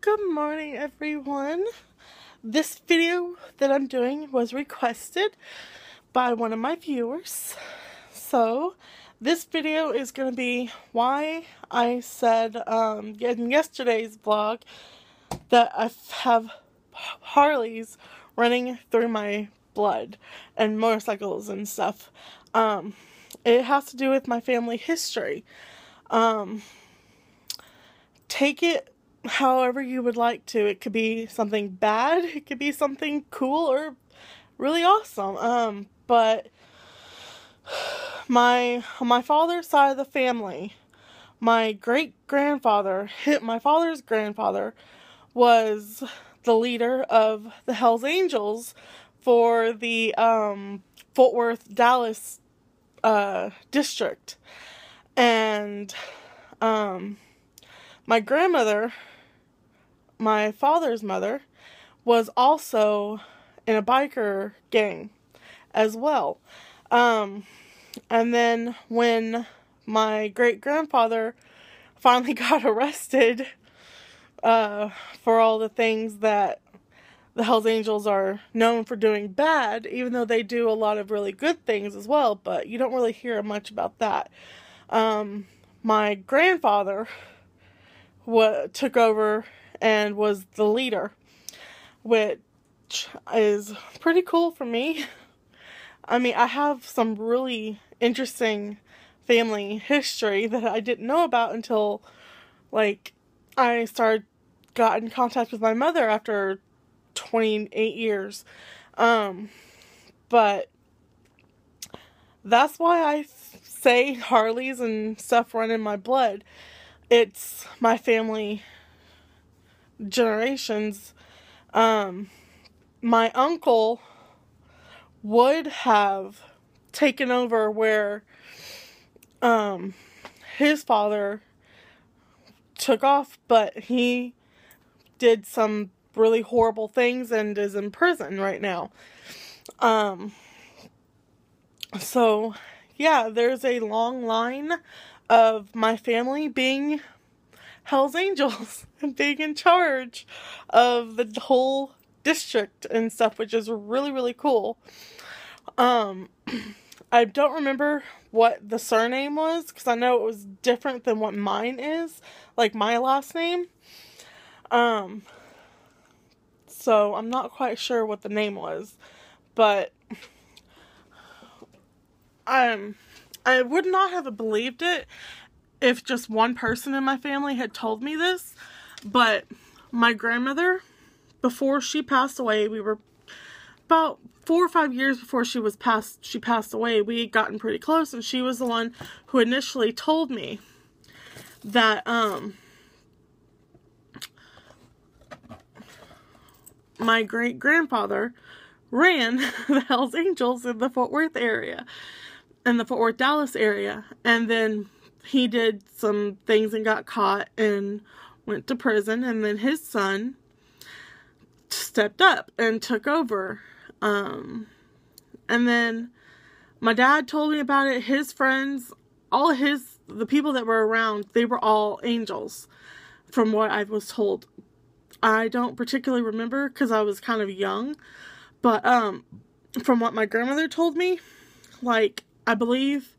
Good morning, everyone. This video that I'm doing was requested by one of my viewers. So, this video is going to be why I said in yesterday's vlog that I have Harleys running through my blood and motorcycles and stuff. It has to do with my family history. Take it however you would like to. It could be something bad, it could be something cool or really awesome. But my father's side of the family, my great-grandfather, my father's grandfather, was the leader of the Hells Angels for the Fort Worth, Dallas district. And my grandmother, my father's mother, was also in a biker gang as well. And then when my great-grandfather finally got arrested for all the things that the Hells Angels are known for doing bad, even though they do a lot of really good things as well, but you don't really hear much about that. My grandfather took over and was the leader, which is pretty cool for me. I mean, I have some really interesting family history that I didn't know about until, like, I got in contact with my mother after 28 years. But that's why I say Harleys and stuff run in my blood. It's my family generations. My uncle would have taken over where his father took off, but he did some really horrible things and is in prison right now. So yeah, there's a long line of my family being Hells Angels and being in charge of the whole district and stuff, which is really, really cool. I don't remember what the surname was, because I know it was different than what mine is, like my last name. So I'm not quite sure what the name was, but I would not have believed it if just one person in my family had told me this, but my grandmother, before she passed away, we were about 4 or 5 years before she passed away, we had gotten pretty close, and she was the one who initially told me that, my great-grandfather ran the Hells Angels in the Fort Worth area, in the Fort Worth, Dallas area, and then he did some things and got caught and went to prison, and then his son stepped up and took over. And then my dad told me about it. His friends, the people that were around, they were all angels, from what I was told. I don't particularly remember because I was kind of young, but from what my grandmother told me, like, I believe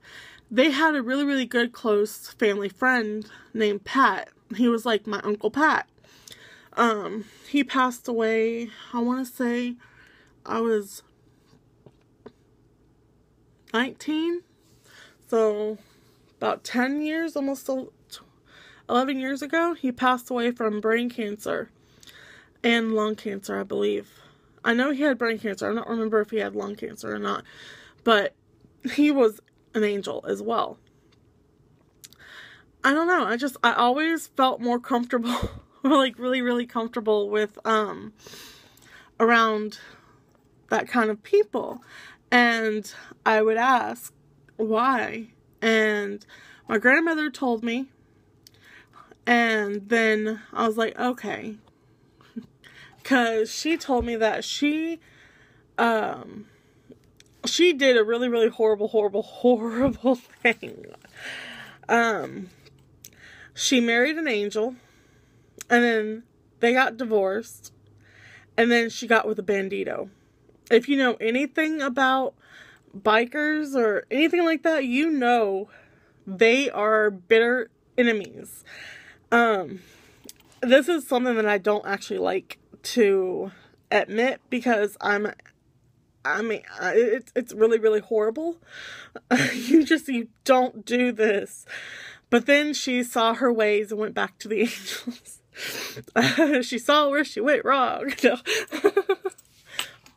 they had a really, really good close family friend named Pat. He was like my Uncle Pat. He passed away, I want to say I was 19, so about 10 years, almost 11 years ago, he passed away from brain cancer and lung cancer, I believe. I know he had brain cancer. I don't remember if he had lung cancer or not, but he was an angel as well. I don't know, I always felt more comfortable, like really, really comfortable with, around that kind of people. And I would ask why, and my grandmother told me, and then I was like, okay, because she told me that she did a really, really horrible thing. She married an angel, and then they got divorced, and then she got with a bandito. If you know anything about bikers or anything like that, you know they are bitter enemies. This is something that I don't actually like to admit, because it's really, really horrible. You don't do this. But then she saw her ways and went back to the angels. She saw where she went wrong. No.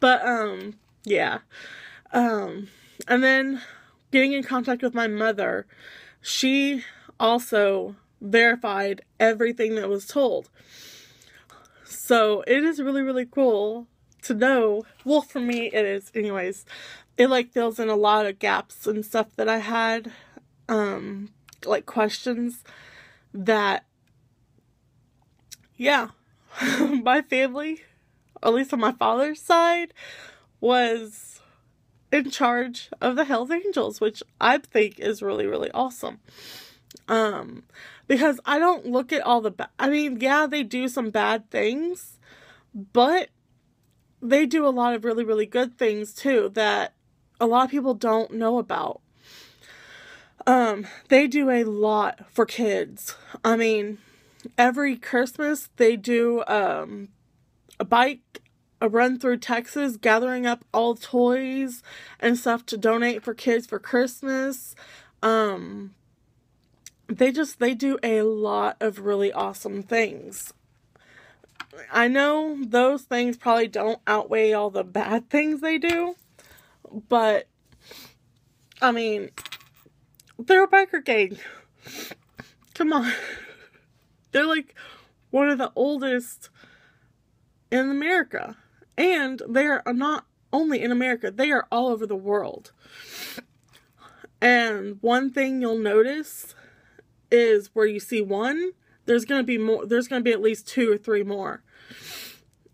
But, yeah. And then getting in contact with my mother, she also verified everything that was told. So it is really, really cool to know. Well, for me, it is. Anyways, it like fills in a lot of gaps and stuff that I had, like questions that, yeah, my family, at least on my father's side, was in charge of the Hells Angels, which I think is really, really awesome. Because I don't look at all the I mean, yeah, they do some bad things, but they do a lot of really, really good things too that a lot of people don't know about. They do a lot for kids. I mean, every Christmas they do a run through Texas, gathering up all toys and stuff to donate for kids for Christmas. They do a lot of really awesome things. I know those things probably don't outweigh all the bad things they do, but I mean, they're a biker gang. Come on. They're like one of the oldest in America. And they are not only in America, they are all over the world. And one thing you'll notice is where you see one, there's going to be more, there's going to be at least 2 or 3 more.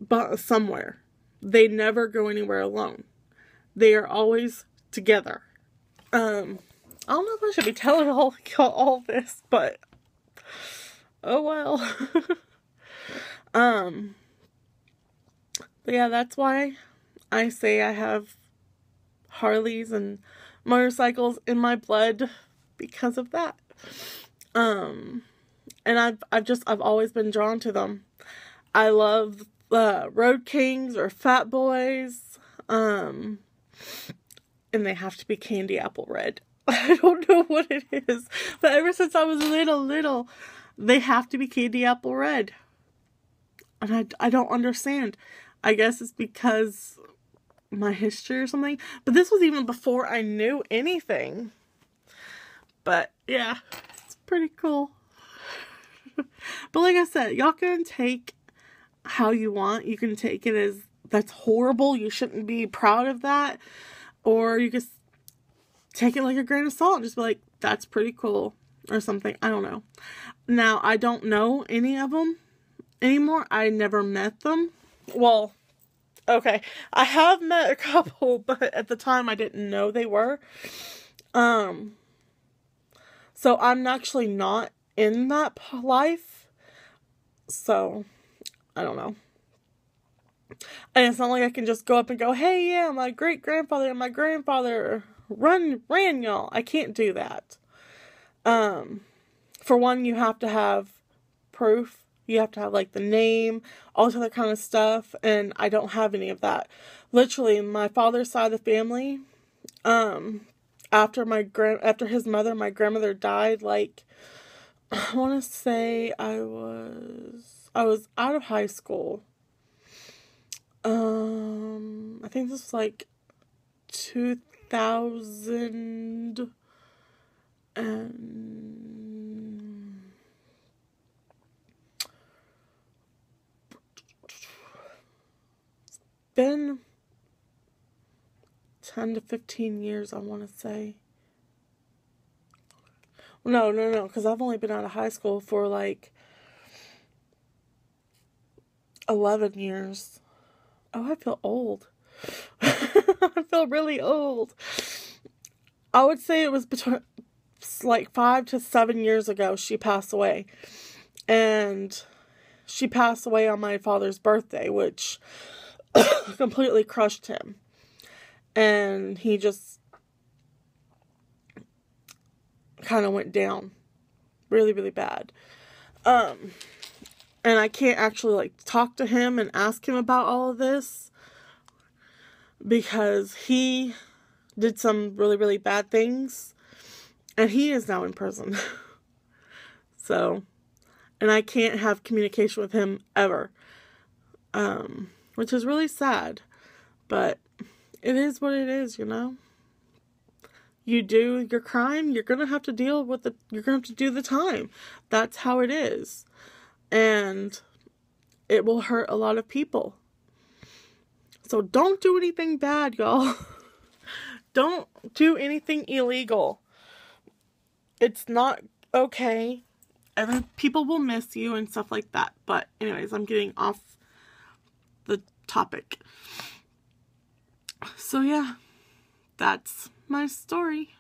But somewhere. They never go anywhere alone. They are always together. I don't know if I should be telling all this, but oh well. But yeah, that's why I say I have Harleys and motorcycles in my blood, because of that. And I've always been drawn to them. I love Road Kings or Fat Boys. And they have to be candy apple red. I don't know what it is, but ever since I was little, they have to be candy apple red. And I don't understand. I guess it's because my history or something. But this was even before I knew anything. But yeah, it's pretty cool. But like I said, y'all can take how you want. You can take it as, that's horrible, you shouldn't be proud of that. Or you just take it like a grain of salt and just be like, that's pretty cool. Or something. I don't know. Now, I don't know any of them anymore. I never met them. Well, okay. I have met a couple, but at the time I didn't know they were. So I'm actually not in that life. So, I don't know. And it's not like I can just go up and go, hey, yeah, my great-grandfather and my grandfather ran y'all. I can't do that. For one, you have to have proof. You have to have, like, the name, all this other kind of stuff, and I don't have any of that. Literally, my father's side of the family, after his mother, my grandmother died, like, I want to say I was out of high school. I think this was, like, 2000 and it's been 10 to 15 years, I want to say. No, because I've only been out of high school for like 11 years. Oh, I feel old. I feel really old. I would say it was between like 5 to 7 years ago she passed away. And she passed away on my father's birthday, which completely crushed him. And he just kind of went down really, really bad. And I can't actually, like, talk to him and ask him about all of this because he did some really, really bad things, and he is now in prison. So, and I can't have communication with him ever, which is really sad, but it is what it is, you know? You do your crime, you're gonna have to deal with it, you're gonna have to do the time. That's how it is. And it will hurt a lot of people. So don't do anything bad, y'all. Don't do anything illegal. It's not okay. People will miss you and stuff like that. But anyways, I'm getting off the topic. So yeah, that's my story.